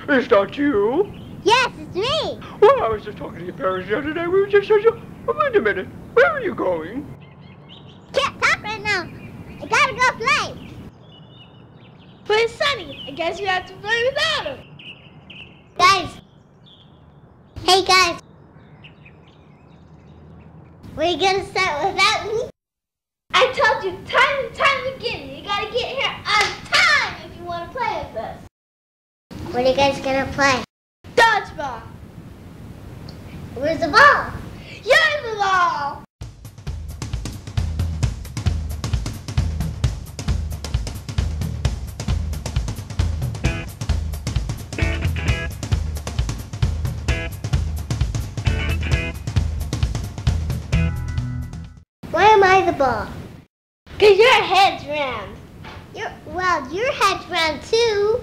Is that you? Yes, it's me. Well, I was just talking to your parents the other day. We were just such a... Oh, wait a minute. Where are you going? Can't talk right now. I gotta go play. Where's Sonny? I guess you have to play without him. Guys. Hey, guys. We're gonna start without me? I told you time and time again, you gotta get here on time if you want to play with us. What are you guys gonna play? Dodgeball. Where's the ball? You're the ball. Why am I the ball? Because your head's round. Your head's round too.